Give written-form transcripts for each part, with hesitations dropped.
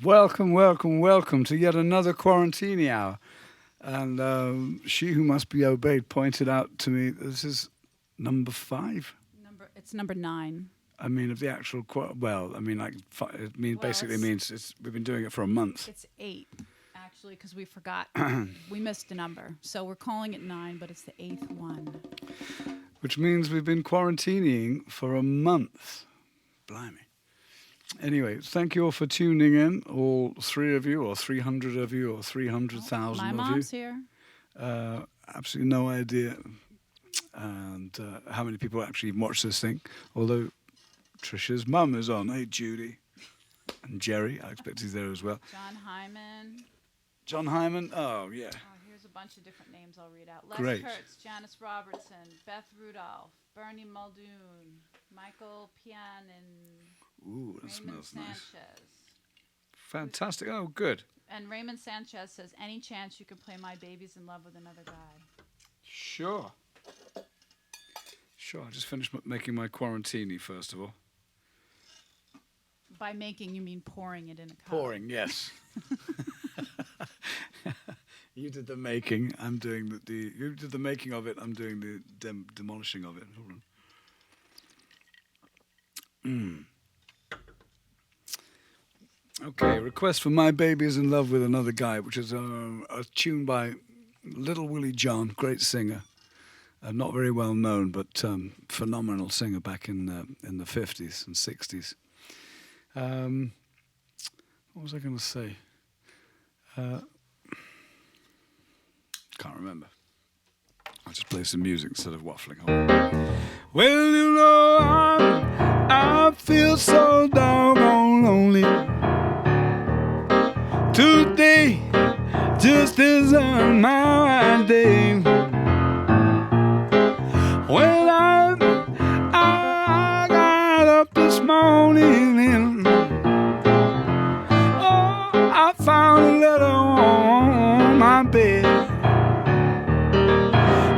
Welcome, welcome, welcome to yet another Quarantini hour. And she who must be obeyed pointed out to me this is number 5. It's number 9. I mean, of the actual well, I mean, like it means Well, basically means we've been doing it for a month, It's 8, actually, because we forgot. We missed a number. So we're calling it 9, but it's the 8th one. which means we've been quarantining for a month. Blimey. Anyway, thank you all for tuning in, all 3 of you, or 300 of you, or 300,000 My of you. mom's here. Absolutely no idea, and how many people actually watch this thing. Although Trisha's mum is on. Hey, Judy. And Jerry, I expect he's there as well. John Hyman. John Hyman, oh, yeah. Oh, here's a bunch of different names I'll read out. Les Great. Kurtz, Janice Robertson, Beth Rudolph, Bernie Muldoon, Michael Pianin, Ooh, that Raymond smells nice. Sanchez. Fantastic. Oh, good. And Raymond Sanchez says, any chance you can play My Baby's in Love with Another Guy? Sure. Sure, I just finished making my quarantini, first of all. By making, you mean pouring it in a cup. Pouring, yes. You did the making, I'm doing you did the making of it, I'm doing the demolishing of it. Hold on. Okay, request for My Baby's in Love with Another Guy, which is a tune by Little Willie John, great singer. Not very well known, but phenomenal singer back in the 50s and 60s. What was I going to say? Can't remember. I'll just play some music instead of waffling. Hold on. Well, you know, I feel so doggone lonely. Today just isn't my day. Well, I got up this morning and I found a letter on my bed.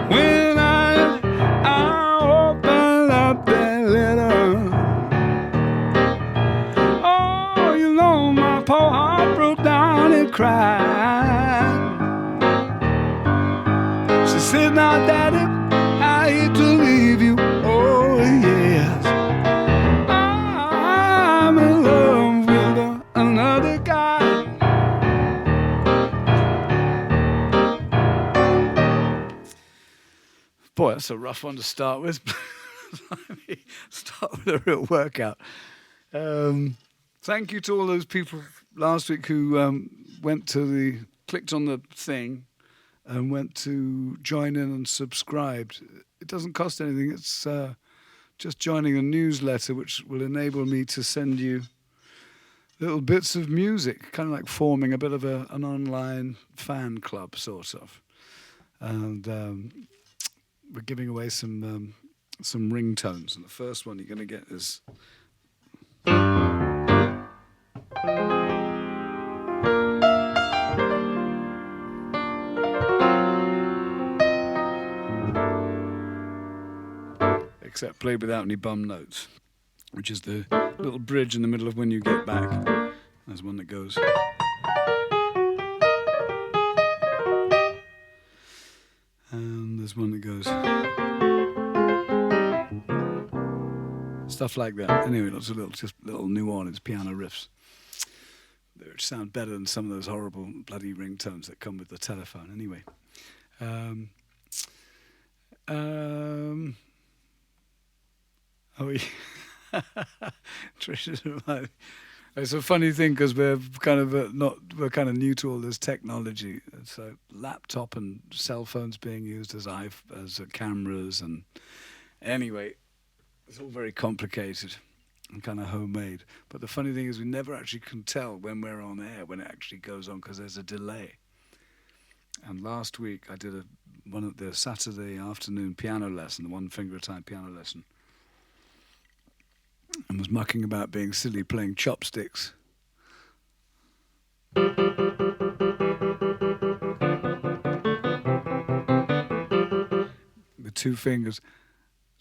When I opened up that letter, oh, you know, my poor heart broke down and cried. She said, now, Daddy, I hate to leave you, oh yes. I'm in love with another guy. Boy, that's a rough one to start with. Let me start with a real workout. Thank you to all those people last week who clicked on the thing and went to join in and subscribed. It doesn't cost anything. It's just joining a newsletter which will enable me to send you little bits of music, kind of like forming a bit of an online fan club, sort of. And we're giving away some ringtones. And the first one you're going to get is... except played without any bum notes, which is the little bridge in the middle of When You Get Back. There's one that goes. And there's one that goes. Stuff like that. Anyway, lots of little New Orleans piano riffs, which sound better than some of those horrible bloody ringtones that come with the telephone. Anyway. Oh, yeah. Trisha's reminded. It's a funny thing because we're kind of new to all this technology. So laptop and cell phones being used as cameras, and anyway, it's all very complicated and kind of homemade. But the funny thing is, we never actually can tell when we're on air when it actually goes on because there's a delay. And last week I did one of the Saturday afternoon piano lesson, the 1 finger at a time piano lesson. And was mucking about being silly playing chopsticks. The 2 fingers.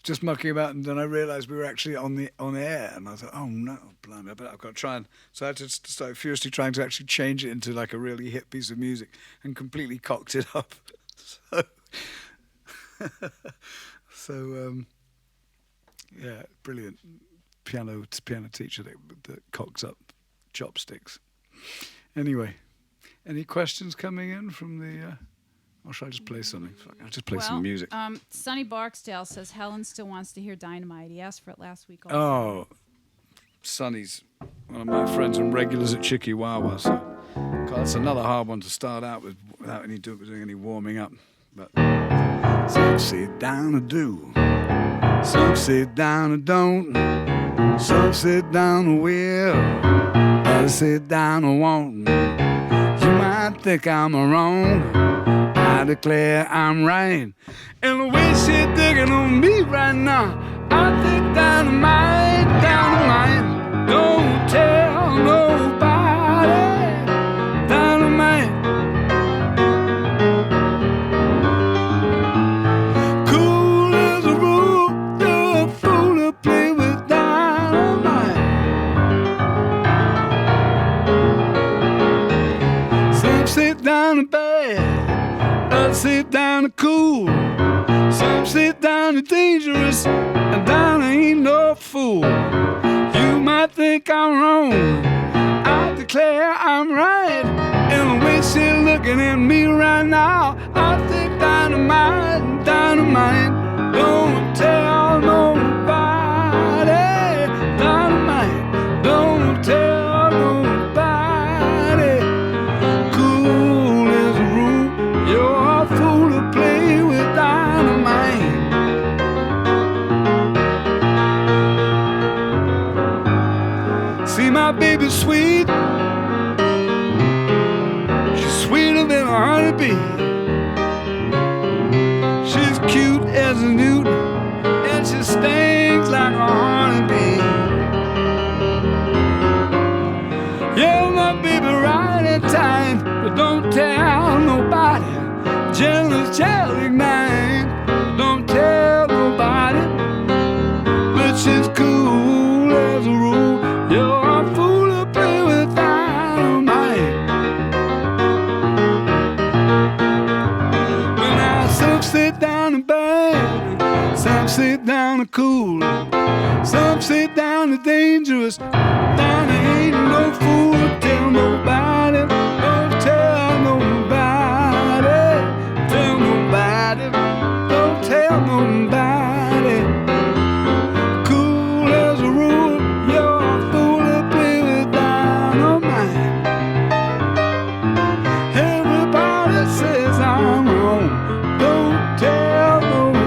just mucking about, and then I realised we were actually on air, and I thought, oh no, blimey, I bet I've got to try and. So I had to start furiously trying to actually change it into like a really hip piece of music, and completely cocked it up. So, so yeah, brilliant piano teacher that cocks up chopsticks. Anyway, any questions coming in from the? Or should I just play something? I'll just play some music. Sonny Barksdale says Helen still wants to hear Dynamite. He asked for it last week also. Oh, Sonny's one of my friends and regulars at Chikiwawa, so God, that's another hard one to start out with without doing any warming up. But some sit down and do, some sit down and don't, some sit down and will, others sit down and won't. You might think I'm wrong, I declare I'm right. And the way she's digging on me right now, I think dynamite, dynamite. Don't tell nobody, dynamite. Cool as a rule, you're a fool to play with dynamite. Some sit down in bed, others sit down and cool. Some sit down and dangerous, and down ain't no fool. You might think I'm wrong, I declare I'm right. And the way she's looking at me right now, I think dynamite, dynamite. Don't tell nobody, dynamite. Don't tell nobody. Cool as a rule, you're a fool to play with dynamite. See my baby sweet, she's sweeter than a honeybee. She's cute as a newt, and she stings like a honeybee. Yeah, my baby right in time, but don't tell nobody. Jealous child ignite, don't tell nobody. But she's cool as a rule, you're a fool to play with dynamite. But now some sit down and bad, some sit down and cool, some sit down and dangerous. Down ain't no fool to tell nobody, don't tell nobody, tell nobody, don't tell nobody. Cool as a rule, you're a fool to play with dynamite. Everybody says I'm wrong, don't tell nobody,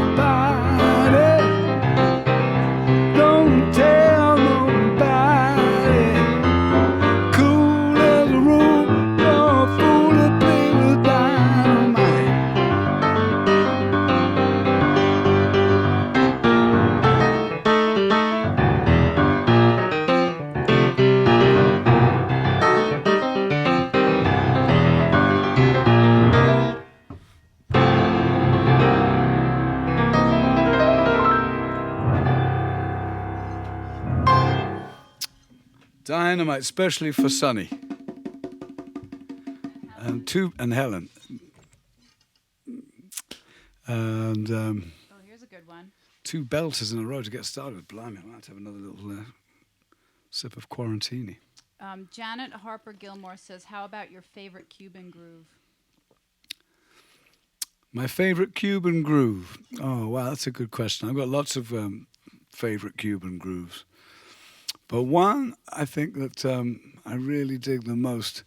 don't tell nobody. Cool as a rule, you're a fool to play with dynamite. Dynamite, especially for Sonny and Helen, and Oh, here's a good one. two belters in a row to get started. Blimey, I might have another little sip of Quarantini. Janet Harper Gilmore says, how about your favorite Cuban groove? My favorite Cuban groove. Oh, wow, that's a good question. I've got lots of favorite Cuban grooves. But one I think that I really dig the most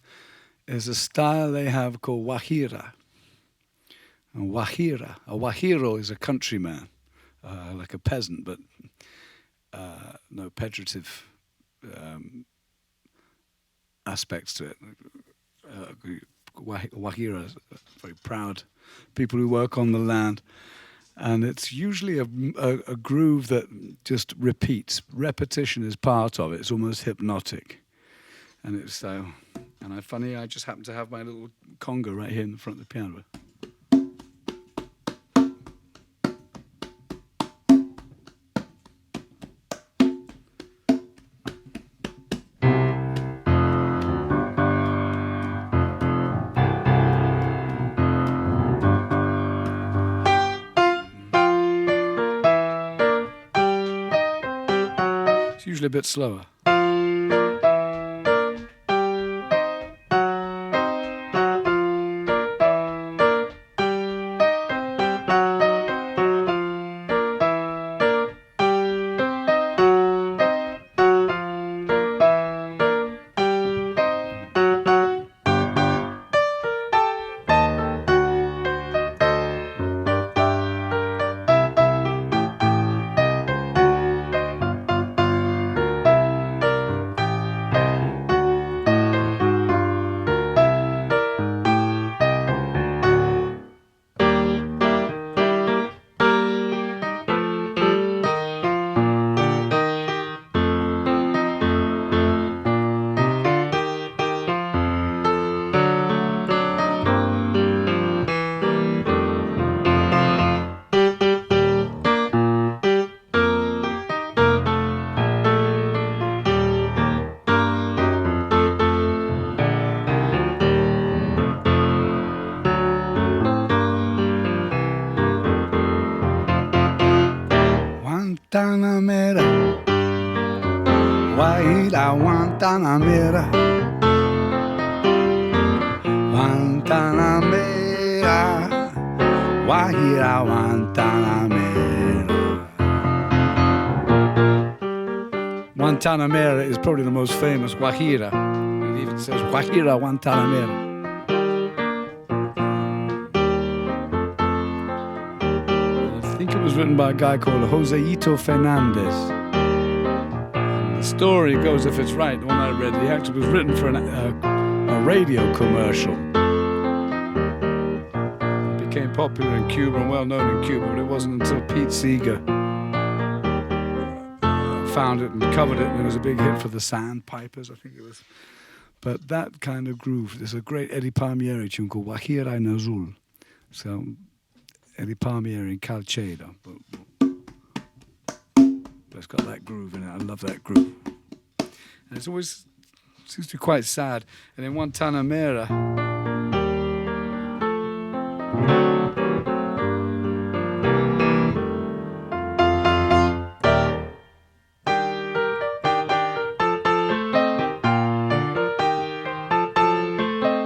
is a style they have called Guajira. And Guajira. A Guajiro is a countryman, like a peasant, but no pejorative aspects to it. Guajira is very proud people who work on the land. And it's usually a groove that just repeats. Repetition is part of it. It's almost hypnotic. And it's so... And I just happen to have my little conga right here in the front of the piano. It's usually a bit slower. Guantanamera, Guajira, Guantanamera, Guantanamera, Guajira, Guantanamera. Guantanamera is probably the most famous Guajira. It even says Guajira, Guantanamera. I think it was written by a guy called Joseito Fernandez. And the story goes, if it's right, the one I read, the actor was written for a radio commercial. It became popular in Cuba and well known in Cuba, but it wasn't until Pete Seeger found it and covered it, and it was a big hit for the Sandpipers, I think it was. But that kind of groove, there's a great Eddie Palmieri tune called Guajira en Azul. So Eddie Palmieri in Calcedo. But it's got that groove in it. I love that groove. And it's always seems to be quite sad. And in Guantanamera,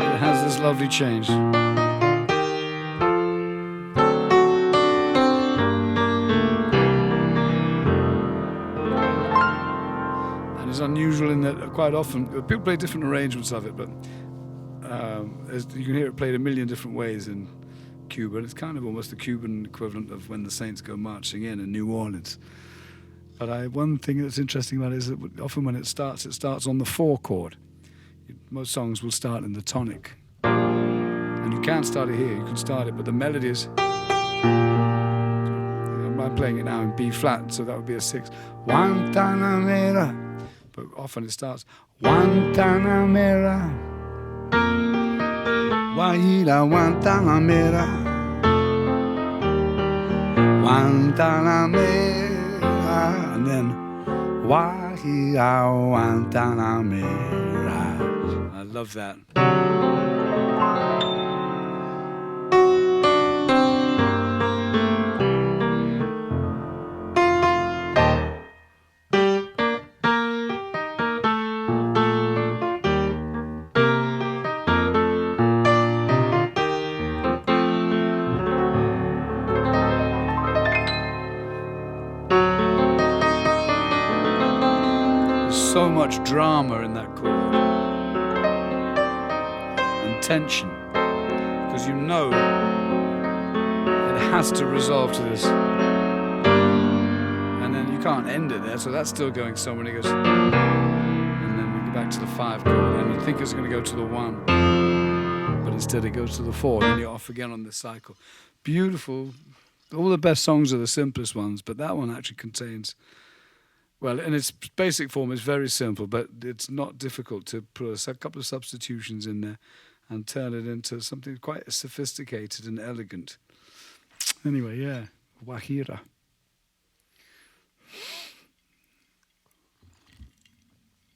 it has this lovely change. It's unusual in that quite often people play different arrangements of it, but as you can hear it played a million different ways in Cuba. It's kind of almost the Cuban equivalent of When the Saints Go Marching In New Orleans. But one thing that's interesting about it is that often when it starts on the 4 chord. Most songs will start in the tonic, and you can't start it here. You can start it, but the melodies. I'm playing it now in B flat, so that would be a 6. Guantanamera. But often it starts Guantanamera, Guajira, Guantanamera, Guantanamera, and then Guajira, Guantanamera. I love that. So much drama in that chord and tension, because you know it has to resolve to this, and then you can't end it there, so that's still going somewhere, and it goes, and then we go back to the 5 chord, and you think it's going to go to the 1, but instead it goes to the 4, and you're off again on this cycle. Beautiful. All the best songs are the simplest ones, but that one actually contains, well, in its basic form, it's very simple, but it's not difficult to put a couple of substitutions in there and turn it into something quite sophisticated and elegant. Anyway, yeah, Guajira.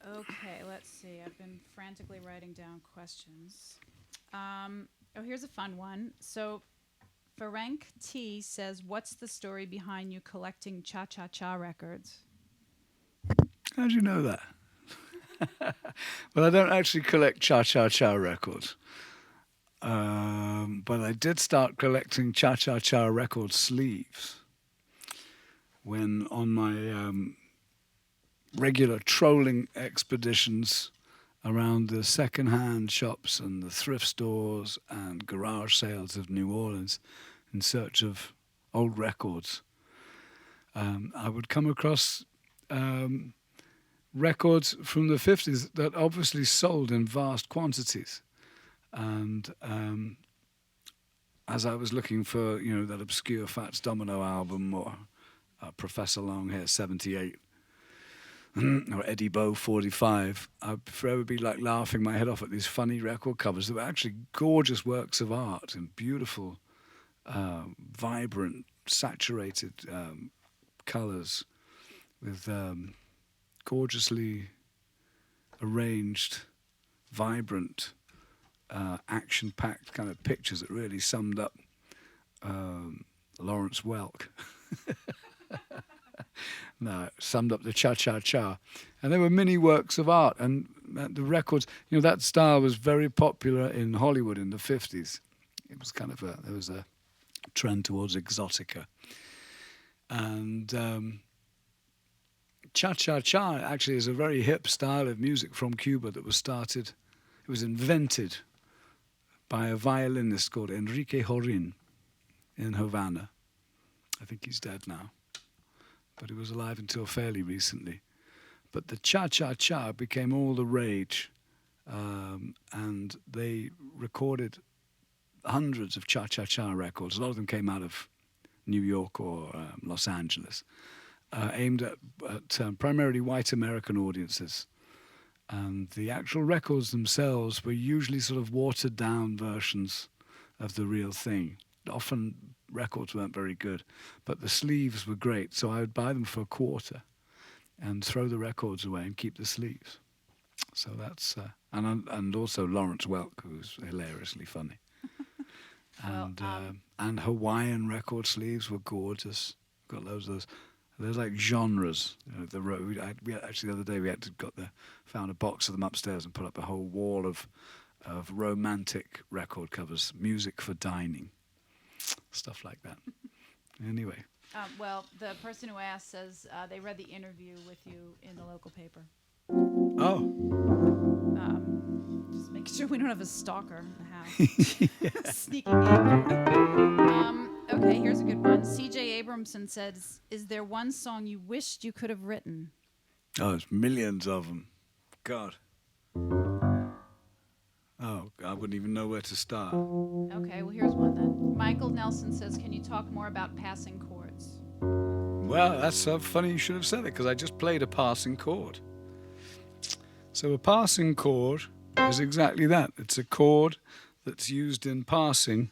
Okay, let's see. I've been frantically writing down questions. Here's a fun one. So, Ferenc T says, "What's the story behind you collecting cha-cha-cha records?" How do you know that? Well, I don't actually collect cha-cha-cha records. But I did start collecting cha-cha-cha record sleeves when on my regular trolling expeditions around the second-hand shops and the thrift stores and garage sales of New Orleans in search of old records. I would come across records from the 50s that obviously sold in vast quantities. And as I was looking for, that obscure Fats Domino album or Professor Longhair 78 or Eddie Bow 45, I'd forever be like laughing my head off at these funny record covers that were actually gorgeous works of art and beautiful, vibrant, saturated colors with gorgeously arranged, vibrant, action-packed kind of pictures that really summed up Lawrence Welk. No, summed up the cha-cha-cha. And they were mini works of art. And the records, that style was very popular in Hollywood in the 50s. It was kind of there was a trend towards exotica. And cha-cha-cha actually is a very hip style of music from Cuba that it was invented by a violinist called Enrique Jorin in Havana. I think he's dead now, but he was alive until fairly recently. But the cha-cha-cha became all the rage, and they recorded hundreds of cha-cha-cha records. A lot of them came out of New York or Los Angeles, aimed at primarily white American audiences. And the actual records themselves were usually sort of watered-down versions of the real thing. Often records weren't very good, but the sleeves were great, so I would buy them for a quarter and throw the records away and keep the sleeves. So that's and also Lawrence Welk, who's hilariously funny. And Hawaiian record sleeves were gorgeous. Got loads of those. There's like genres. Actually the other day we found a box of them upstairs and put up a whole wall of romantic record covers, music for dining, stuff like that. Anyway. Well, the person who asked says they read the interview with you in the local paper. Oh. Just making sure we don't have a stalker in the house. Sneaking in. Okay, here's a good one. C.J. Abramson says, "Is there one song you wished you could have written?" Oh, there's millions of them. God. Oh, I wouldn't even know where to start. Okay, well, here's one then. Michael Nelson says, "Can you talk more about passing chords?" Well, that's so funny you should have said it, because I just played a passing chord. So a passing chord is exactly that. It's a chord that's used in passing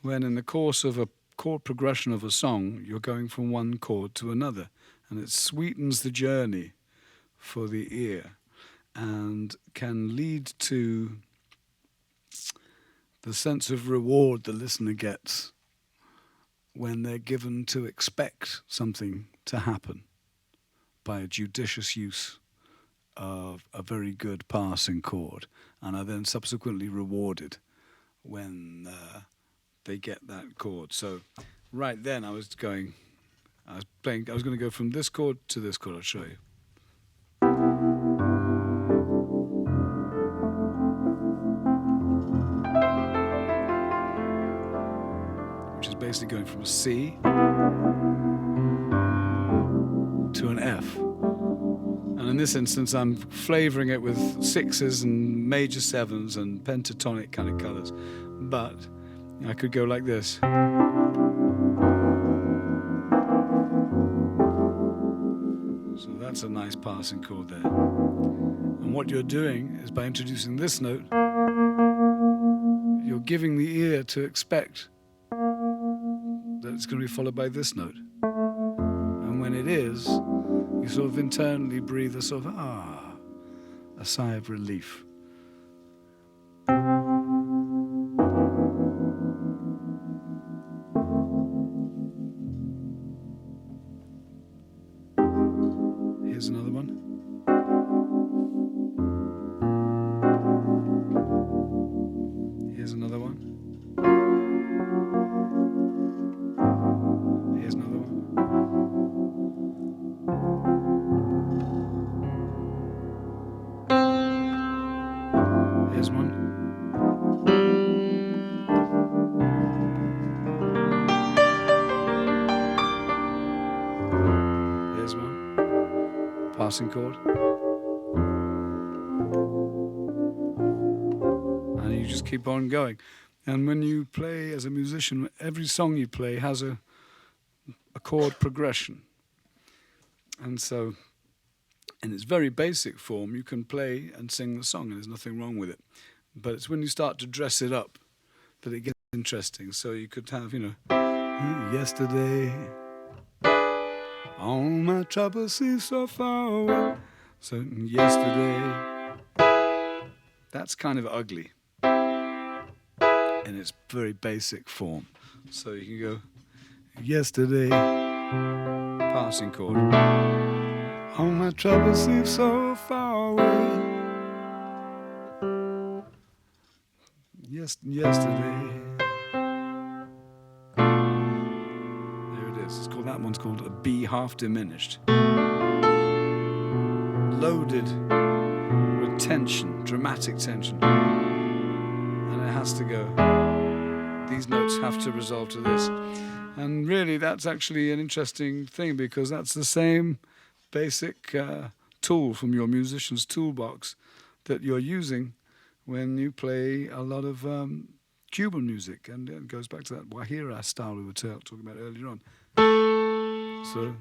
when in the course of a chord progression of a song, you're going from one chord to another. And it sweetens the journey for the ear and can lead to the sense of reward the listener gets when they're given to expect something to happen by a judicious use of a very good passing chord, and are then subsequently rewarded when they get that chord. So right then I was going to go from this chord to this chord. I'll show you. Which is basically going from a C to an F. And in this instance, I'm flavoring it with sixes and major sevens and pentatonic kind of colors. But I could go like this. So that's a nice passing chord there. And what you're doing is by introducing this note, you're giving the ear to expect that it's going to be followed by this note. And when it is, you sort of internally breathe a sort of a sigh of relief. Here's another one. Here's one. Here's one. Passing chord. And you just keep on going. And when you play as a musician, every song you play has a chord progression. And so, in its very basic form, you can play and sing the song, and there's nothing wrong with it. But it's when you start to dress it up that it gets interesting. So you could have, yesterday, all my troubles seem so far away. So, yesterday, that's kind of ugly in its very basic form. So you can go, yesterday, passing chord. All my troubles seem so far away. Yesterday. There it is. That one's called a B half diminished. Loaded with tension, dramatic tension. And it has to go. These notes have to resolve to this. And really, that's actually an interesting thing because that's the same basic tool from your musician's toolbox that you're using when you play a lot of Cuban music. And it goes back to that Guajira style we were talking about earlier on. So,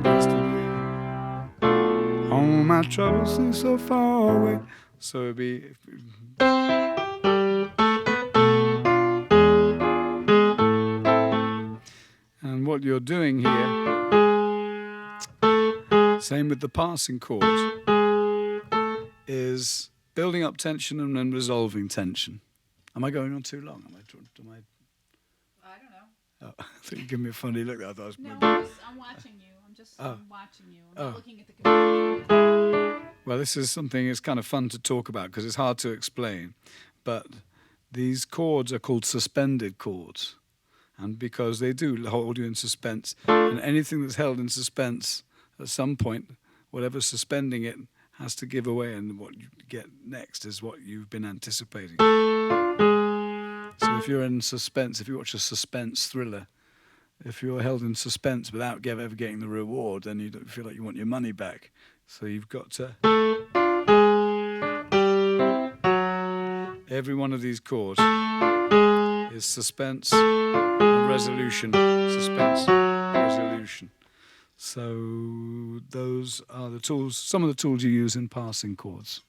yesterday, all my troubles seem so far away. So it'd be... And what you're doing here, same with the passing chords, is building up tension and then resolving tension. Am I going on too long? I don't know. Oh, I think you give me a funny look. I thought I was I'm watching you. I'm watching you. I'm not looking at the computer. Well, this is something that's kind of fun to talk about because it's hard to explain. But these chords are called suspended chords. And because they do hold you in suspense. And anything that's held in suspense, at some point, whatever's suspending it has to give away. And what you get next is what you've been anticipating. So if you're in suspense, if you watch a suspense thriller, if you're held in suspense without ever getting the reward, then you don't feel like you want your money back. So you've got to... Every one of these chords is suspense and resolution, suspense, resolution. So those are the tools, some of the tools you use in passing chords.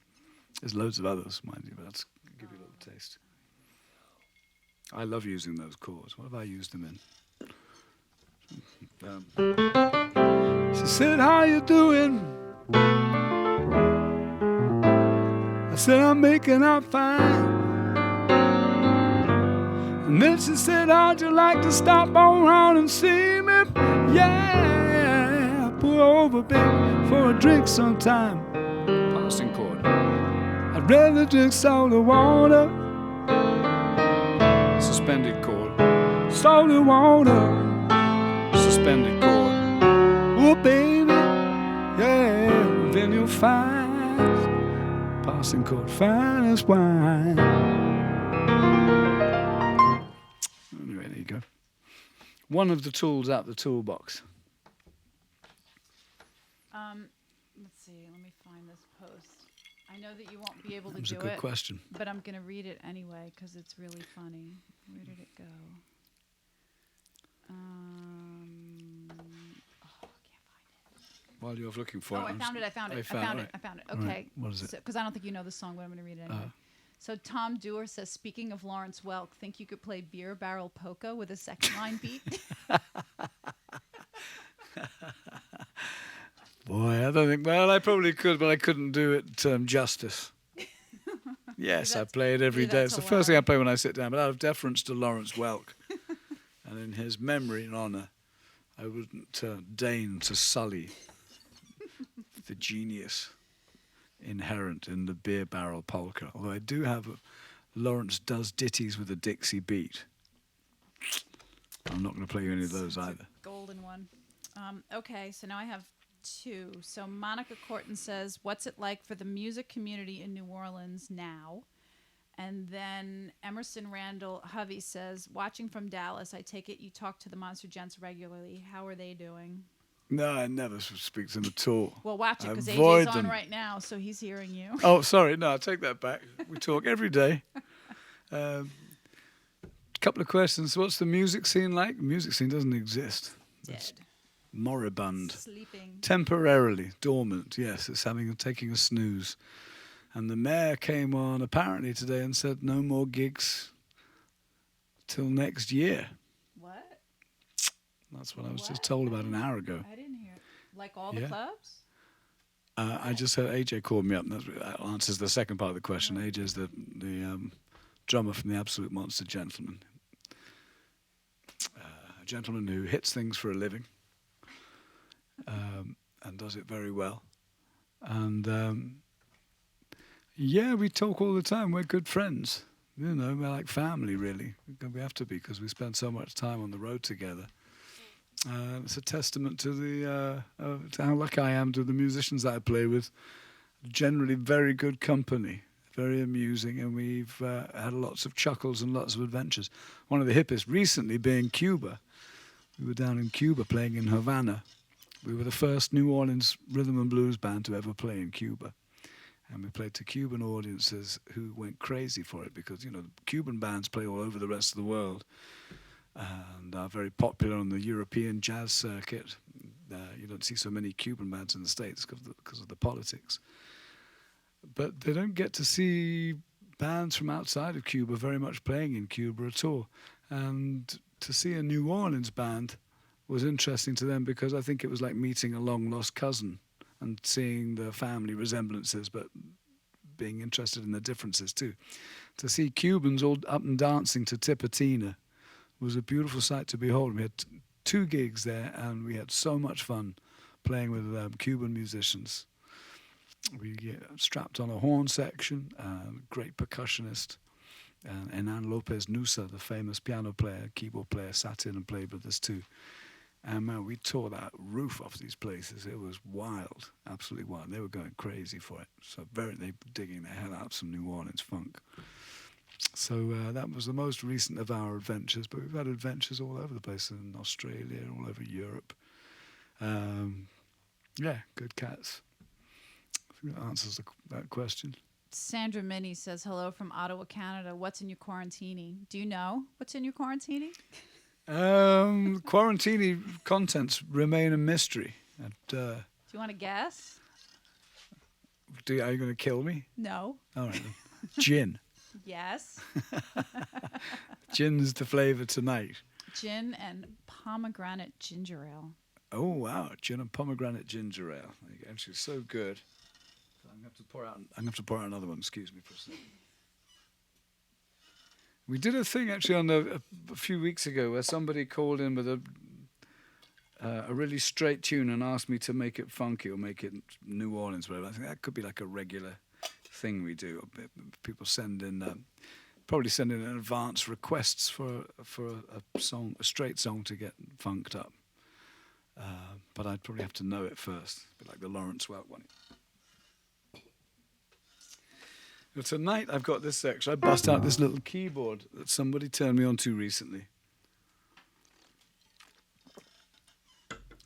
There's loads of others, mind you, but let's give you a little taste. I love using those chords. What have I used them in? She said, how you doing? I said, I'm making out fine. And then she said, how'd you like to stop on around and see me? Yeah, pull over, babe, for a drink sometime. Passing chord. I'd rather drink soda water. Suspended chord. Soda water. Suspended chord. Oh, baby, yeah, then you'll find passing chord, fine as wine. Anyway, there you go. One of the tools out the toolbox. Let's see. Let me find this post. I know that you won't be able to do it. That was a good question. But I'm going to read it anyway because it's really funny. Where did it go? I can't find it. While you're looking for it. I found it. I found it. Okay. Right. What is it? Because I don't think you know the song, but I'm going to read it anyway. So Tom Dewar says, speaking of Lawrence Welk, think you could play Beer Barrel Polka with a second line beat? Boy, I don't think... Well, I probably could, but I couldn't do it justice. Yes, I play it every day. It's the first thing I play when I sit down, but out of deference to Lawrence Welk, and in his memory and honour, I wouldn't deign to sully the genius inherent in the Beer Barrel Polka. Although I do have Lawrence Does Ditties with a Dixie Beat. I'm not going to play you any of those either. Golden one. Okay, so now I have two. So Monica Corton says, what's it like for the music community in New Orleans now? And then Emerson Randall Hovey says, watching from Dallas, I take it you talk to the Monster Gents regularly. How are they doing? No, I never speak to them at all. Well, watch it I because avoid AJ's on them. right now, so he's hearing you. Oh, sorry. No, I take that back. We talk every day. Couple of questions. What's the music scene like? The music scene doesn't exist. It's Dead. moribund. Sleeping. Temporarily dormant, yes. It's taking a snooze. And the mayor came on apparently today and said no more gigs till next year. What? That's what I was just told about an hour ago. I didn't hear. Like all the Yeah. clubs? I just heard AJ called me up, and that answers the second part of the question. AJ's the drummer from the Absolute Monster Gentlemen. A gentleman who hits things for a living and does it very well. And yeah, we talk all the time. We're good friends. You know, we're like family, really. We have to be because we spend so much time on the road together. It's a testament to to how lucky I am to the musicians that I play with. Generally, very good company, very amusing, and we've had lots of chuckles and lots of adventures. One of the hippest recently being Cuba. We were down in Cuba playing in Havana. We were the first New Orleans rhythm and blues band to ever play in Cuba. And we played to Cuban audiences who went crazy for it because, you know, Cuban bands play all over the rest of the world and are very popular on the European jazz circuit. You don't see so many Cuban bands in the States because of the politics. But they don't get to see bands from outside of Cuba very much playing in Cuba at all. And to see a New Orleans band was interesting to them because I think it was like meeting a long-lost cousin and seeing the family resemblances, but being interested in the differences too. To see Cubans all up and dancing to Tipatina was a beautiful sight to behold. We had two gigs there, and we had so much fun playing with Cuban musicians. We strapped on a horn section, great percussionist, and Hernan Lopez Nusa, the famous piano player, keyboard player, sat in and played with us too. And man, we tore that roof off these places. It was wild, absolutely wild. They were going crazy for it. So they were digging the hell out of some New Orleans funk. So that was the most recent of our adventures. But we've had adventures all over the place, in Australia, all over Europe. Yeah, good cats. I think that answers that question. Sandra Minnie says, hello from Ottawa, Canada. What's in your Quarantini? Do you know what's in your Quarantini? Quarantini contents remain a mystery. Do you want to guess? Are you going to kill me? No. All right. Then. Gin. Yes. Gin's the flavour tonight. Gin and pomegranate ginger ale. Oh wow, gin and pomegranate ginger ale. Actually, so good. I'm going to have to pour out another one. Excuse me for a second. We did a thing actually on a few weeks ago where somebody called in with a really straight tune and asked me to make it funky or make it New Orleans, whatever. I think that could be like a regular thing we do. People send in, probably send in advance requests for a song, a straight song to get funked up. But I'd probably have to know it first, a bit like the Lawrence Welk one. Well, tonight I've got this section. I bust out this little keyboard that somebody turned me on to recently.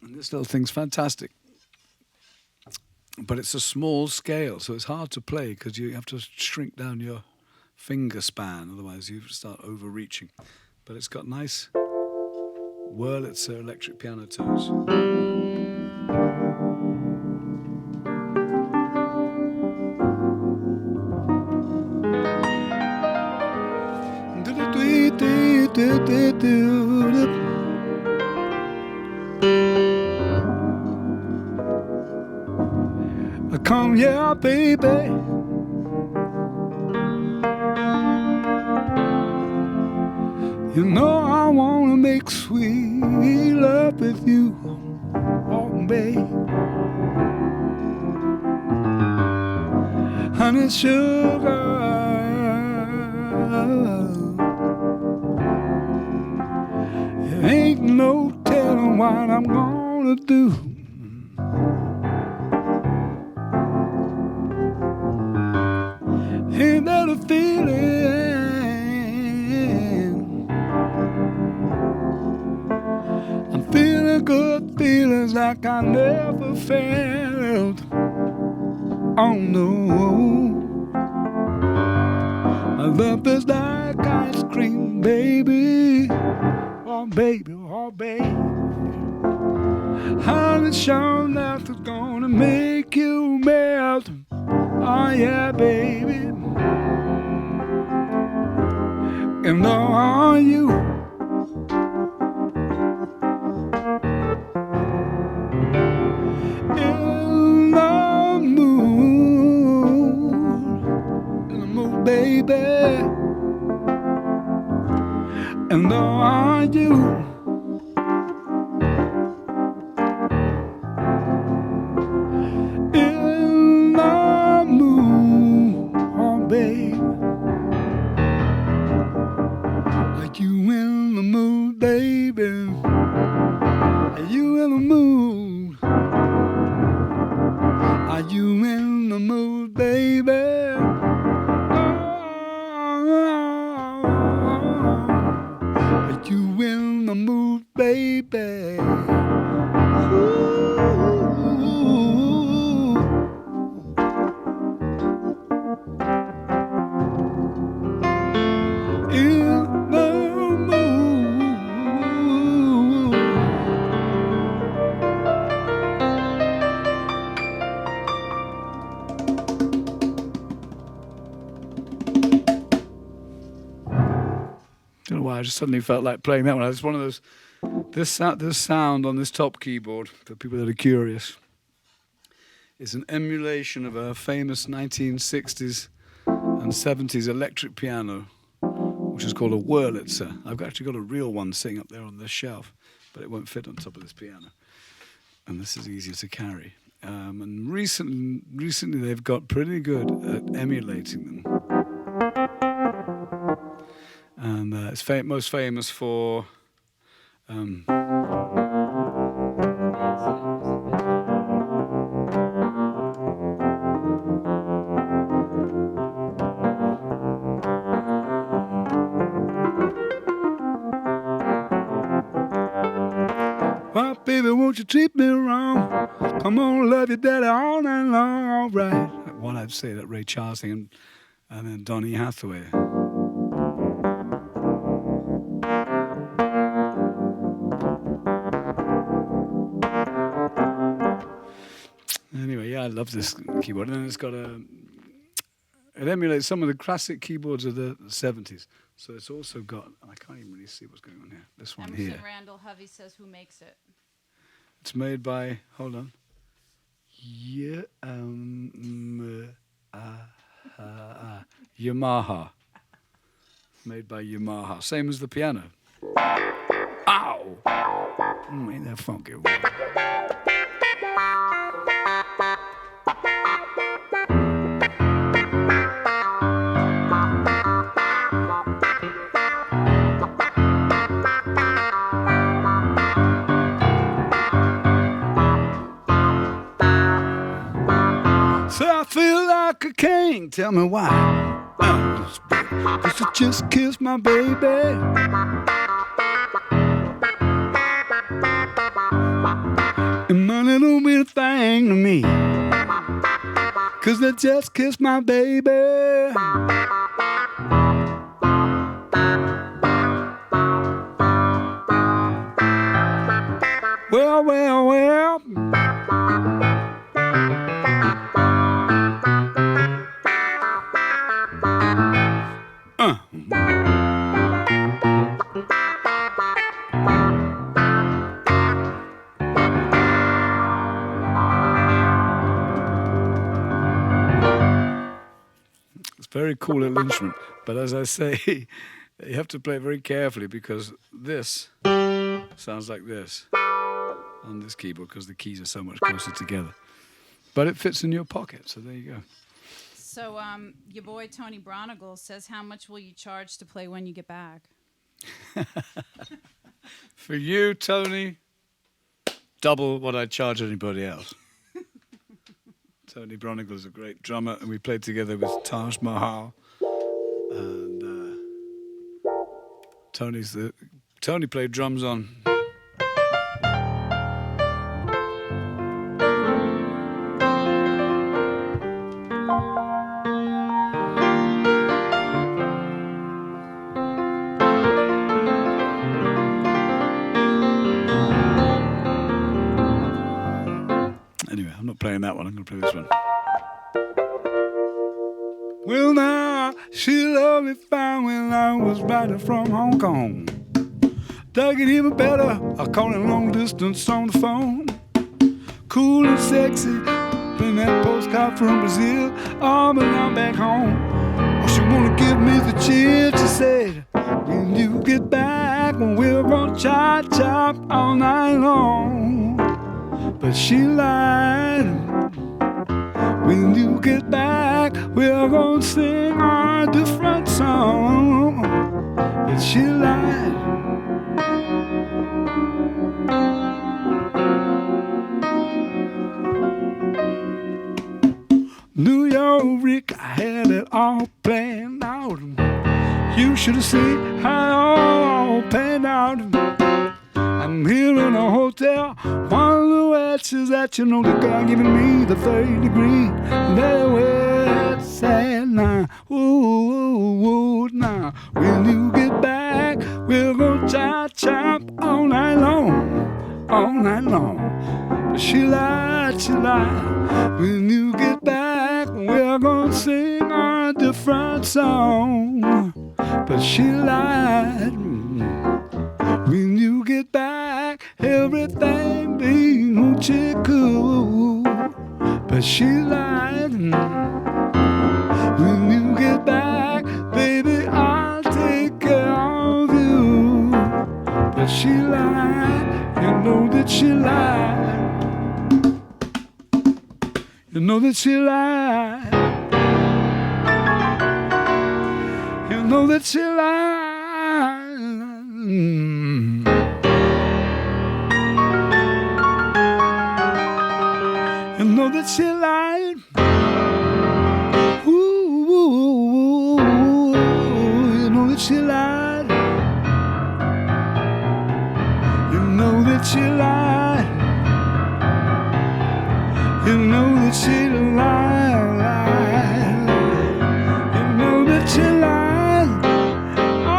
And this little thing's fantastic. But it's a small scale, so it's hard to play because you have to shrink down your finger span, otherwise you start overreaching. But it's got nice Wurlitzer electric piano tones. Come here, baby. You know I wanna make sweet love with you, oh babe. Honey, sugar. It ain't no telling what I'm gonna do. Ain't that a feeling? I'm feeling good, feelings like I never felt. Oh no, my love is like ice cream, baby. Oh baby, oh baby. Honey, sure enough, it's gonna make you melt. Oh yeah, baby. And are you in the mood? In the mood, baby. And are you in the mood? Oh, baby. Are you in the mood, baby? Are you in the mood? Are you in the mood, baby? Are you in the mood, baby? Ooh. In the mood. Don't know why I just suddenly felt like playing that one. It's one of those. This sound on this top keyboard, for people that are curious, is an emulation of a famous 1960s and 70s electric piano, which is called a Wurlitzer. I've actually got a real one sitting up there on this shelf, but it won't fit on top of this piano. And this is easier to carry. And recently they've got pretty good at emulating them. And it's most famous for why, baby, won't you treat me wrong? Come on, love your daddy all night long, all right. What I'd say that Ray Charles thing, and then Donny Hathaway. Anyway, yeah, I love this keyboard. And then it's got it emulates some of the classic keyboards of the 70s. So it's also got, I can't even really see what's going on here. This one Emerson here. Randall Hovey says, "Who makes it?" It's made by, hold on. Yamaha. Made by Yamaha. Same as the piano. Ow! Ain't that funky? So I feel like a king. Tell me why. Cause you just kissed my baby. And money don't mean a thing to me. Cause they just kissed my baby. Well, well, well. It's a very cool little instrument, but as I say, you have to play it very carefully because this sounds like this on this keyboard because the keys are so much closer together. But it fits in your pocket, so there you go. So, your boy Tony Bronigal says, "How much will you charge to play when you get back?" For you, Tony, double what I'd charge anybody else. Tony Bronigal's a great drummer, and we played together with Taj Mahal. And Tony played drums on. Anyway, I'm not playing that one. I'm going to play this one. Well, now, she loved me fine when I was riding from Hong Kong. Dug it even better, I called it long distance on the phone. Cool and sexy, playing that postcard from Brazil. Oh, but I'm back home. Oh, she wanna give me the chip, she said. When you get back, we're gonna chop all night long. But she lied. When you get back, we're gonna sing a different song. But she lied. New York, I had it all planned out. You should have seen how it all panned out. I'm here in a hotel, one of the waitresses that you know, the guy giving me the 3rd degree. Very well said now, ooh, now. When you get back, we're gonna chop all night long, all night long. But she lied, she lied. When you get back, we're gonna sing a different song. But she lied. When you get back, everything be hoochie cool. But she lied. When you get back, baby, I'll take care of you. But she lied. You know that she lied. You know that she lied. You know that she lied. You know that she lied. Ooh, you know that she lied. You know that she lied. You know that she lied. You know that she lied. Oh.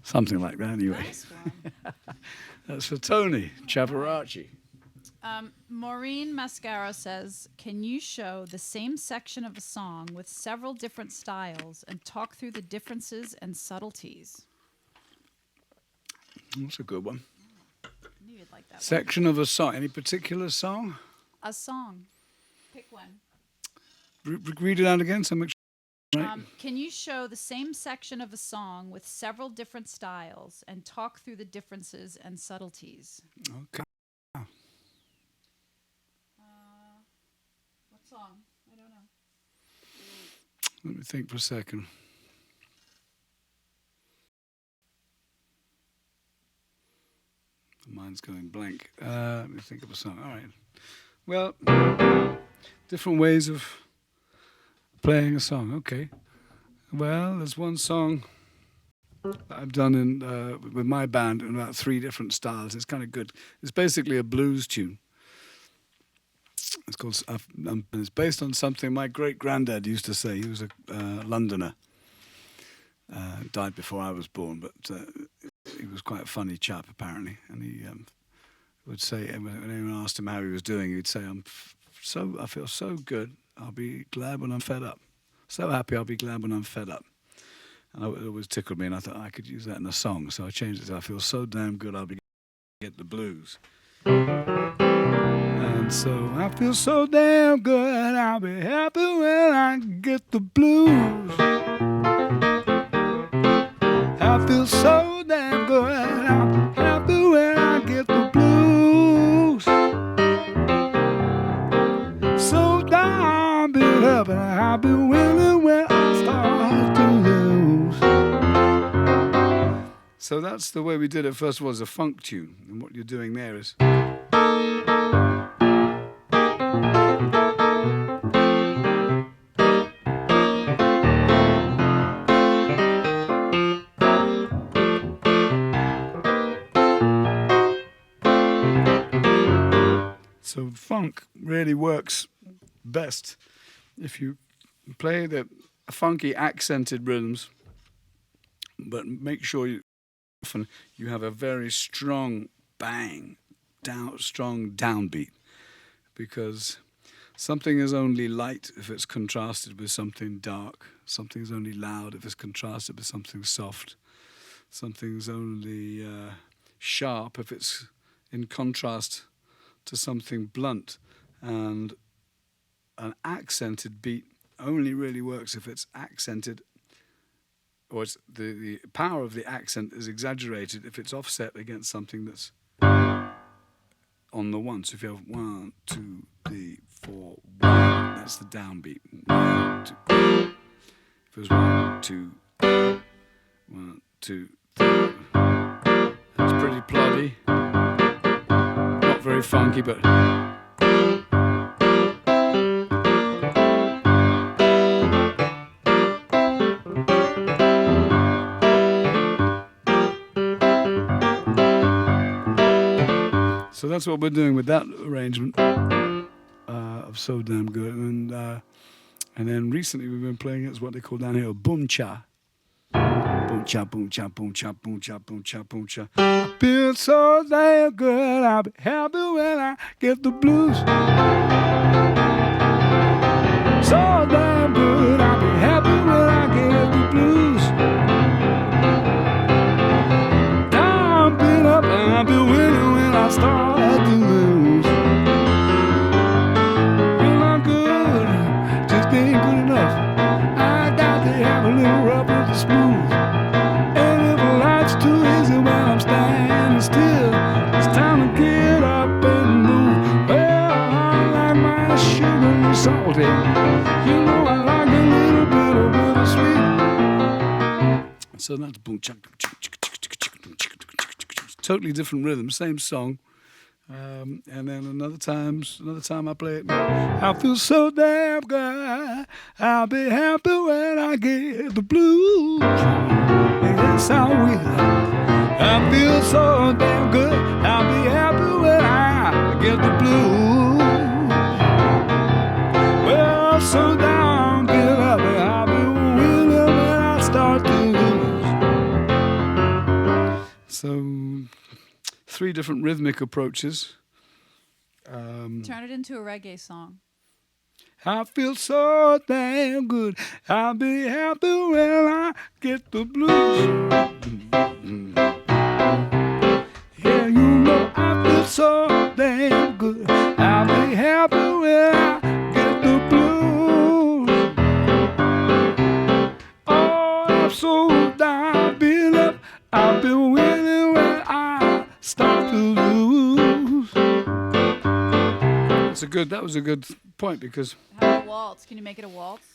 Something like that, anyway. Nice one. That's for Tony Chavarachi. Maureen Mascaro says, can you show the same section of a song with several different styles and talk through the differences and subtleties? That's a good one. I knew you'd like that Section of a song. Any particular song? one. A song. Pick one. Read it out again so much. Right. Can you show the same section of a song with several different styles and talk through the differences and subtleties? Okay. What song? I don't know. Let me think for a second. Mine's going blank. Let me think of a song. All right. Well, different ways of playing a song. Okay. Well, there's one song that I've done with my band in about 3 different styles. It's kind of good. It's basically a blues tune. It's called. It's based on something my great granddad used to say. He was a Londoner, Died before I was born, but he was quite a funny chap apparently, and he would say when anyone asked him how he was doing, he'd say, I feel so good. I'll be glad when I'm fed up. So happy, I'll be glad when I'm fed up." And it always tickled me, and I thought I could use that in a song, so I changed it to "I feel so damn good, I'll be get the blues." And so I feel so damn good, I'll be happy when I get the blues. I feel so damn good, I'm happy when I get the blues. So damn been up and I've been winning when I start to lose. So that's the way we did it. First of all, as a funk tune, and what you're doing there is. So funk really works best if you play the funky accented rhythms, but make sure often you have a very strong bang, strong downbeat, because something is only light if it's contrasted with something dark. Something is only loud if it's contrasted with something soft. Something's only sharp if it's in contrast to something blunt. And an accented beat only really works if it's accented, or it's the power of the accent is exaggerated if it's offset against something that's on the one. So if you have 1, 2, 3, 4, 1, that's the downbeat. 1, 2. If it was 1, 2, 1, 2, 3. That's pretty ploddy. Not very funky, but. So that's what we're doing with that arrangement of So Damn Good. And then recently we've been playing it as what they call down here boom cha. Boom cha, boom cha, boom cha, boom cha, boom cha, boom cha. I feel so damn good, I'll be happy when I get the blues. So damn good, I'll be happy when I get the blues. Down, been up, and I'll be winning when I start to lose. Feeling good, just ain't good enough. I got to have a little rough with the smooth. And if life's too easy when I'm standing still, it's time to get up and move. Well, I like my sugar salty. You know I like a little bit of bittersweet. So that's boom, chuck, totally different rhythm, same song. And then another time I play it. I feel so damn good, I'll be happy when I get the blues. Yes, I will. I feel so damn good, I'll be happy when I get the blues. Well, so down, be happy, I'll be winning when I start to lose. So 3 different rhythmic approaches. Turn it into a reggae song. I feel so damn good, I'll be happy when I get the blues. Yeah, you know I feel so damn good, I'll be happy when I get the blues. Oh, I'm so down, been up, I've been winning when I start to lose. That was a good point, because How about a waltz? Can you make it a waltz?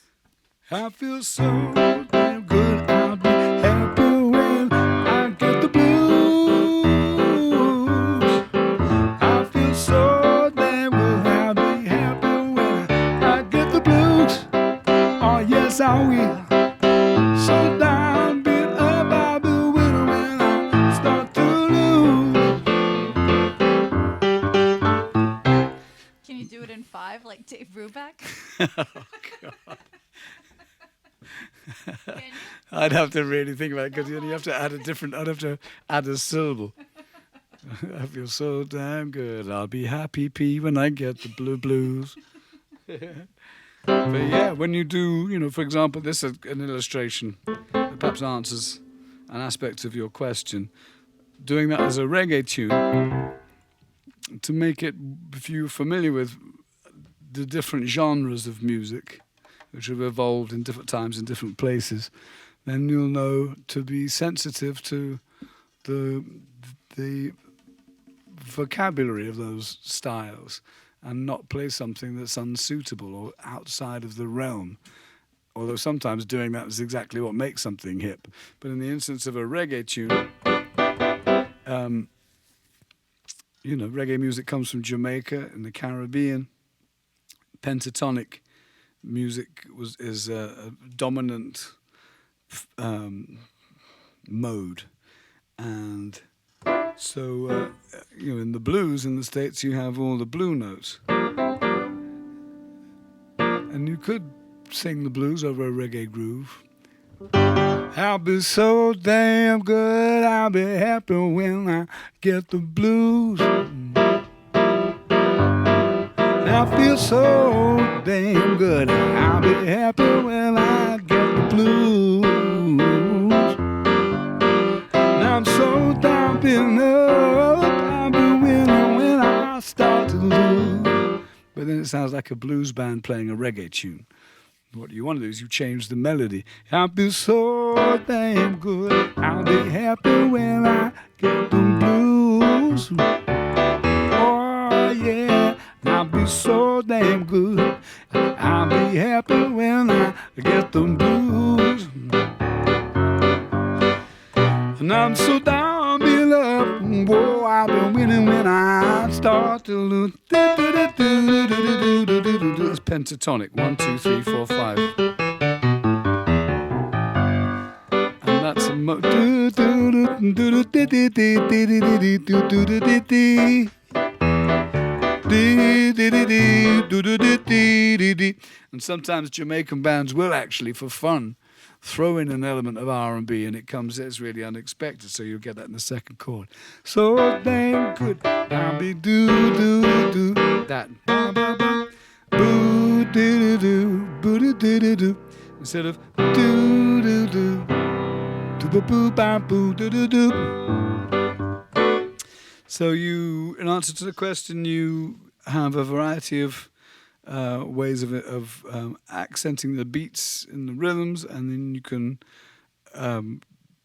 I feel so damn good, I'll be happy when I get the blues. I feel so damn good, I'll be happy when I get the blues. Oh yes, I will. So down, beat up, I'll be winning when I start to lose. Can you do it in 5 like Dave Brubeck? Oh God. Can you? I'd have to really think about it because you have to add a different. I'd have to add a syllable. I feel so damn good. I'll be happy pea when I get the blues. But yeah, when you do, for example, this is an illustration that perhaps answers an aspect of your question. Doing that as a reggae tune to make it, if you're familiar with the different genres of music which have evolved in different times in different places, then you'll know to be sensitive to the vocabulary of those styles and not play something that's unsuitable or outside of the realm. Although sometimes doing that is exactly what makes something hip. But in the instance of a reggae tune, reggae music comes from Jamaica and the Caribbean. Pentatonic music is a dominant mode. And so, in the blues in the States, you have all the blue notes. And you could sing the blues over a reggae groove. I'll be so damn good, I'll be happy when I get the blues. I feel so damn good, I'll be happy when I get the blues. Now I'm so down, feeling up, I'll be winning when I start to lose. But then it sounds like a blues band playing a reggae tune. What you want to do is you change the melody. I'll be so damn good, I'll be happy when I get the blues. Oh yeah, I'll be so damn good, I'll be happy when I get the blues. And I'm so down, be up, whoa, I've been winning when I start to lose. That's pentatonic, 1, 2, 3, 4, 5. And that's a and sometimes Jamaican bands will actually, for fun, throw in an element of R&B, and it's really unexpected, so you'll get that in the second chord. So damn good, I'll be do that. Boo doo doo boo doo doo instead of do do do do boo ba boo doo doo doo. So in answer to the question, you have a variety of ways of accenting the beats in the rhythms, and then you can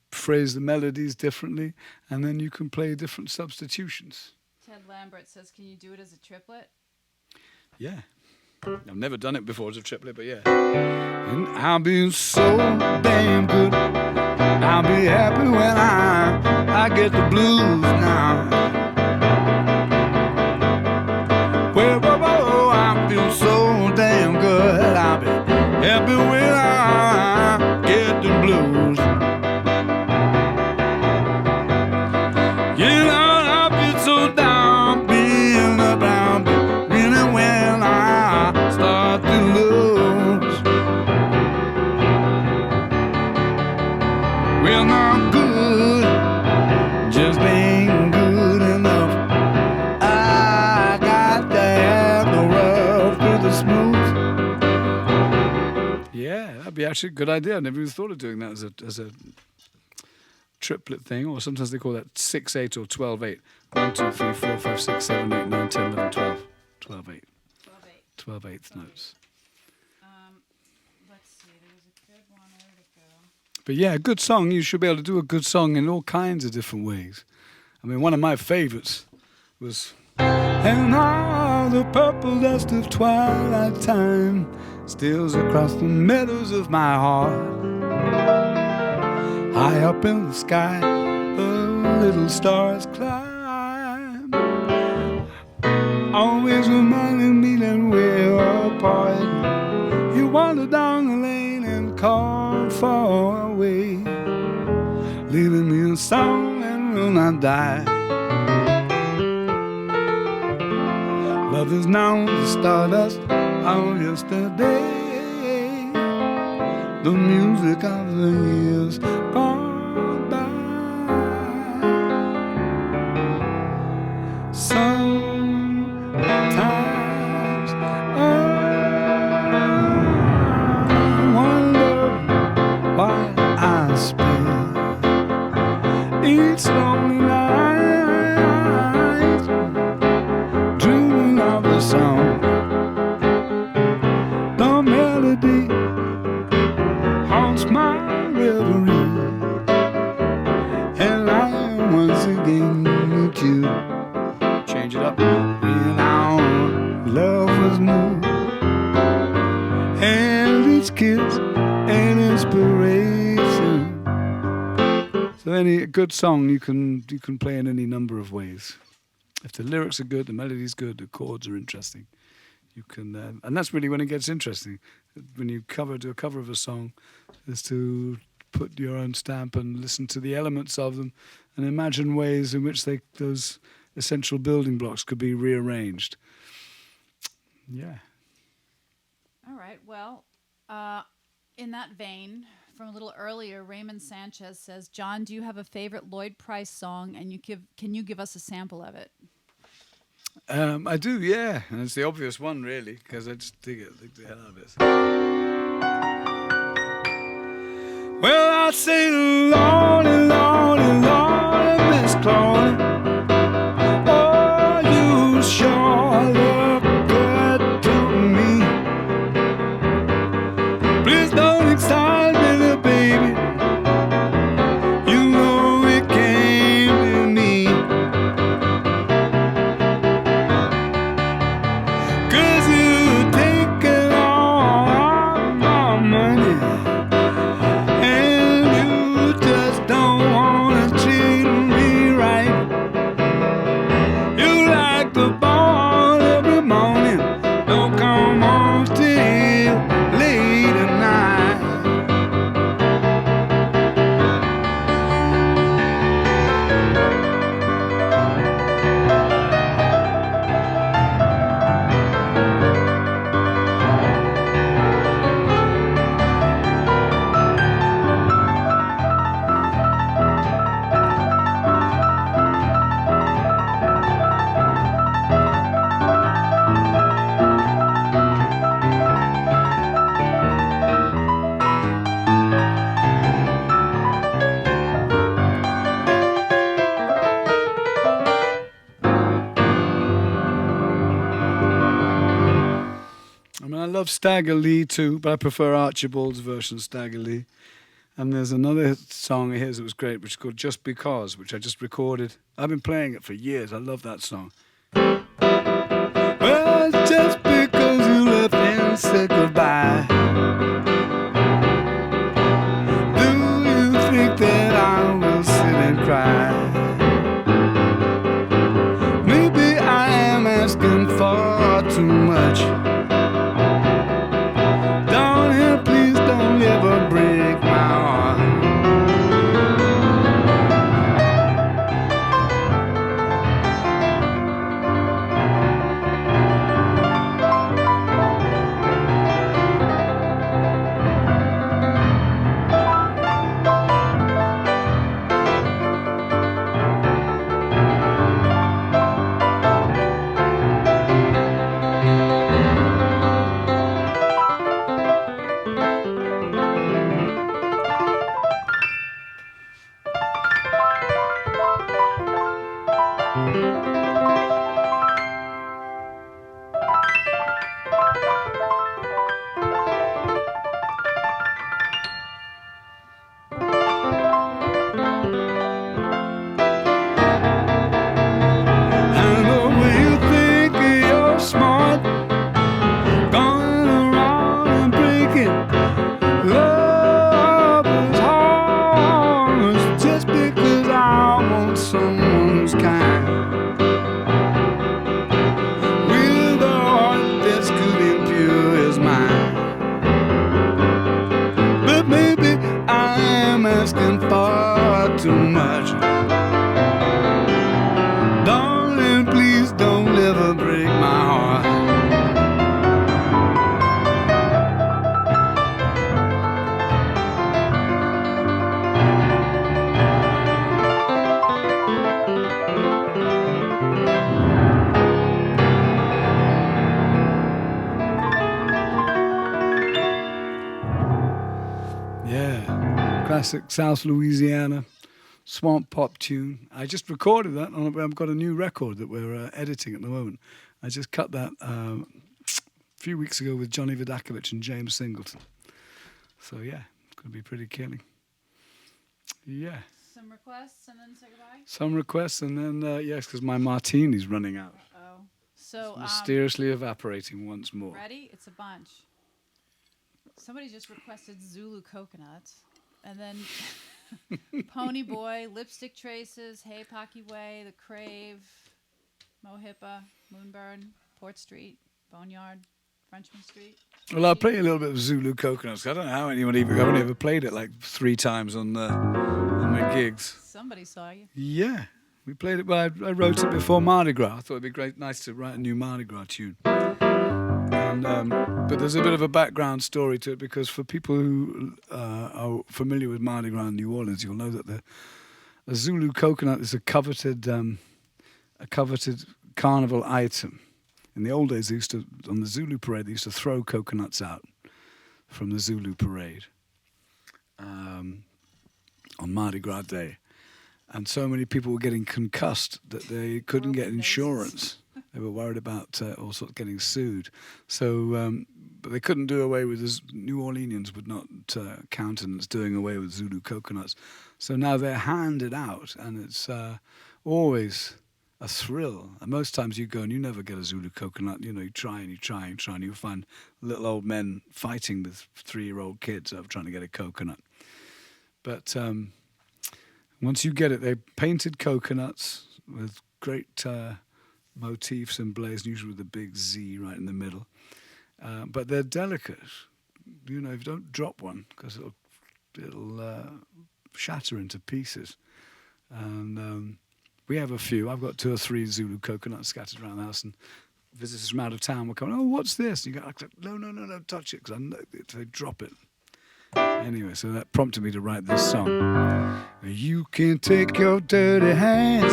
phrase the melodies differently, and then you can play different substitutions. Ted Lambert says, can you do it as a triplet? Yeah. I've never done it before as a triplet, but yeah. And I'll be so damn good, I'll be happy when I get the blues now. Well, I feel so damn good, I'll be happy when I get the blues. Yeah, I'll be so down, being around, really when I start to lose. Well, not good, just ain't good enough. I got to have the rough with the smooth. Yeah, that'd be actually a good idea. I never even thought of doing that as a triplet thing, or sometimes they call that 6/8 or 12/8. 1, 2, 3, 4, 5, 6, 7, 8, 9, 10, 11, 12. 12/8. 12/8 notes. Let's see, there was a good one. Where did it go? But yeah, a good song, you should be able to do a good song in all kinds of different ways. I mean, one of my favorites was and all the purple dust of twilight time steals across the meadows of my heart. High up in the sky, the little stars climb, always reminding me that we're apart. You wander down the lane and call far away, leaving me a song and will not die. Love is now the stardust of yesterday, the music of the the years gone by. Sometimes I wonder why I spend each lonely night dreaming of the song. The melody haunts my reverie, and I am once again with you. Change it up. When our love was new, and each kiss an inspiration. So any good song you can play in any number of ways. If the lyrics are good, the melody's good, the chords are interesting, you can, and that's really when it gets interesting. When you do a cover of a song, is to put your own stamp and listen to the elements of them, and imagine ways in which those essential building blocks could be rearranged. Yeah. All right. Well, in that vein, from a little earlier, Raymond Sanchez says, "John, do you have a favorite Lloyd Price song, and can you give us a sample of it?" I do, yeah. And it's the obvious one, really, because I just dig the hell out of it. Well, I say, Lordy, Lordy, Lordy, Miss Claudia, oh, you sure look good to me. Please don't excite me, little baby. You know it came to me. 'Cause you taken all my money, and you just don't wanna treat me right. You like the ball every morning, don't come home till late at night. I mean, I love Stagger Lee too, but I prefer Archibald's version of Stagger Lee. And there's another song of his that was great, which is called Just Because, which I just recorded. I've been playing it for years. I love that song. Well, just because you left and said goodbye, do you think that I will sit and cry? Maybe I am asking for too much. Darling, please don't ever break my heart. And the way you think you're smart, going around and breaking love is hard. It's just because I want someone who's kind, with a heart that's good and pure as mine. But maybe I am asking far too much. Darling, please don't ever break my heart. classic South Louisiana swamp pop tune. I just recorded that. I've got a new record that we're editing at the moment. I just cut that a few weeks ago with Johnny Vidakovich and James Singleton. So yeah, it's going to be pretty killing. Yeah. Some requests and then say goodbye? Some requests and then, yes, because my martini's running out. Oh. So, It's mysteriously evaporating once more. ready? It's a bunch. Somebody just requested Zulu Coconut. And then Pony Boy, Lipstick Traces, Hey Pocky Way, The Crave, Mohippa, Moonburn, Port Street, Boneyard, Frenchman Street. Well, I'll play a little bit of Zulu Coconuts. I don't know how anyone even... I've only ever played it like 3 times on my gigs. Somebody saw you. Yeah. We played it, but I wrote it before Mardi Gras. I thought it'd be nice to write a new Mardi Gras tune. And, but there's a bit of a background story to it because for people who are familiar with Mardi Gras in New Orleans, you'll know that the Zulu coconut is a coveted carnival item. In the old days, they used to, on the Zulu parade, they used to throw coconuts out from the Zulu parade on Mardi Gras Day. And so many people were getting concussed that they couldn't get insurance. They were worried about all sorts of getting sued. So, but they couldn't do away with this. New Orleanians would not countenance doing away with Zulu coconuts. So now they're handed out, and it's always a thrill. And most times you go and you never get a Zulu coconut. You know, you try and you try and try, and you find little old men fighting with 3-year-old kids over trying to get a coconut. But once you get it, they're painted coconuts with great motifs emblazoned, usually with a big Z right in the middle. But they're delicate. You know, if you don't drop one, because it'll shatter into pieces. And we have a few. I've got 2 or 3 Zulu coconuts scattered around the house, and visitors from out of town will come, oh, what's this? And you go, no, touch it, because I know if they drop it. Anyway, so that prompted me to write this song. You can take your dirty hands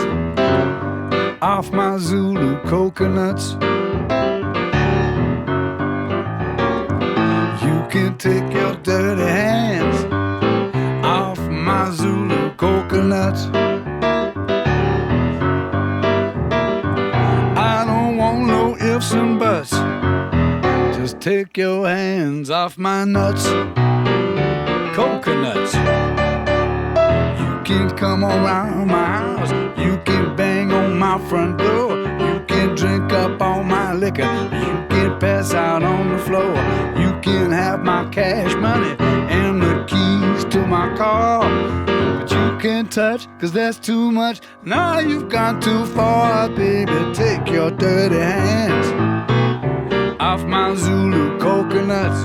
off my Zulu coconuts. You can take your dirty hands off my Zulu coconuts. I don't want no ifs and buts. Just take your hands off my nuts. Coconuts. You can come around my house. You can bang on my front door. You can drink up all my liquor. You can pass out on the floor. You can have my cash money and the keys to my car. But you can't touch, 'cause that's too much. Now you've gone too far, baby. Take your dirty hands off my Zulu coconuts.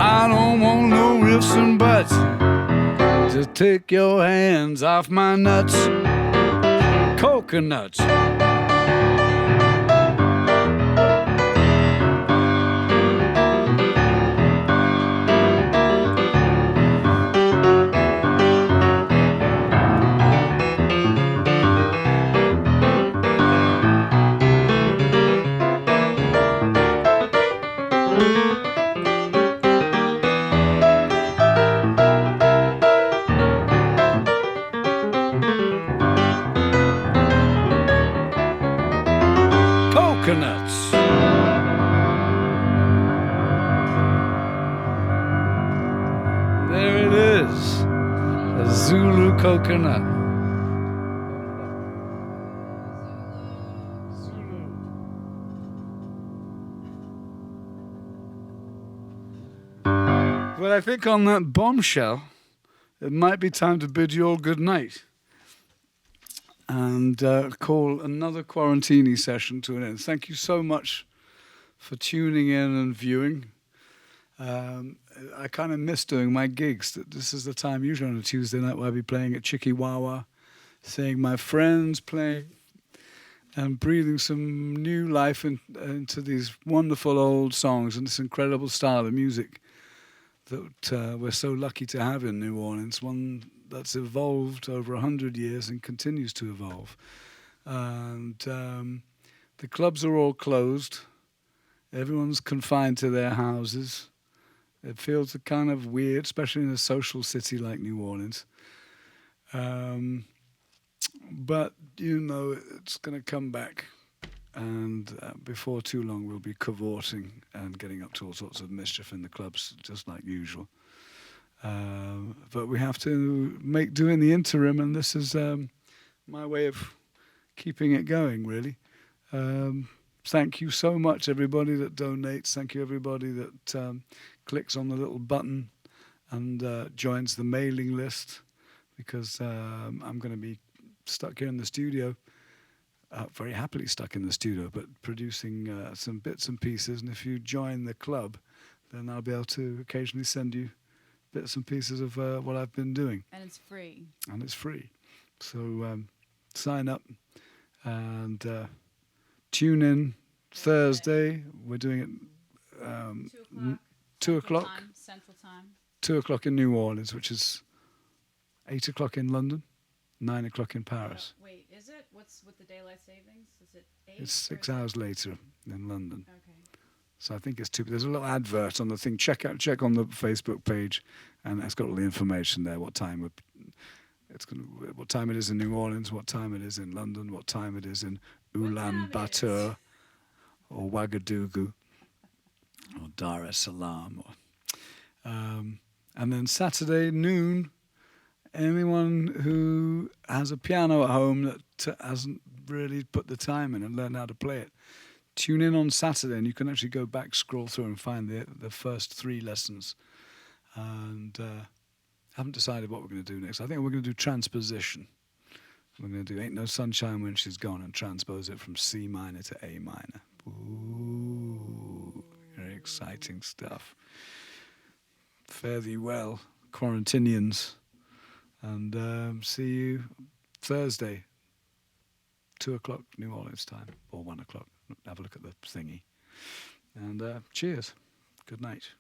I don't want no ifs and buts. Just take your hands off my nuts. Coconuts. Coconuts. There it is, a Zulu coconut. Well, I think on that bombshell, it might be time to bid you all good night and call another Quarantini session to an end. Thank you so much for tuning in and viewing. I kind of miss doing my gigs. This is the time, usually on a Tuesday night, where I'll be playing at Chikiwawa, seeing my friends playing and breathing some new life into these wonderful old songs and this incredible style of music that we're so lucky to have in New Orleans, one that's evolved over 100 years and continues to evolve. And the clubs are all closed. Everyone's confined to their houses. It feels kind of weird, especially in a social city like New Orleans. Um, but it's going to come back, and before too long, we'll be cavorting and getting up to all sorts of mischief in the clubs, just like usual. But we have to make do in the interim, and this is my way of keeping it going, really. Thank you so much, everybody that donates. Thank you, everybody that clicks on the little button and joins the mailing list, because I'm going to be stuck here in the studio, very happily stuck in the studio, but producing some bits and pieces. And if you join the club, then I'll be able to occasionally send you bits and pieces of what I've been doing. And it's free. And it's free. So sign up and tune in Thursday. We're doing it 2 o'clock. 2 o'clock. Central time. 2 o'clock in New Orleans, which is 8 o'clock in London, 9 o'clock in Paris. Wait, is it? What's with the daylight savings? Is it 8? It's 6 hours later in London. Okay. So I think it's 2. There's a little advert on the thing. Check on the Facebook page, and it's got all the information there. What time what time it is in New Orleans, what time it is in London, what time it is in Ulaanbaatar or Ouagadougou or Dar es Salaam. And then Saturday noon, anyone who has a piano at home that hasn't really put the time in and learned how to play it, tune in on Saturday, and you can actually go back, scroll through, and find the first 3 lessons. And haven't decided what we're going to do next. I think we're going to do transposition. We're going to do Ain't No Sunshine When She's Gone and transpose it from C minor to A minor. Ooh, very exciting stuff. Fare thee well, Quarantinians. And see you Thursday, 2 o'clock New Orleans time, or 1 o'clock. Have a look at the thingy. And cheers. Good night.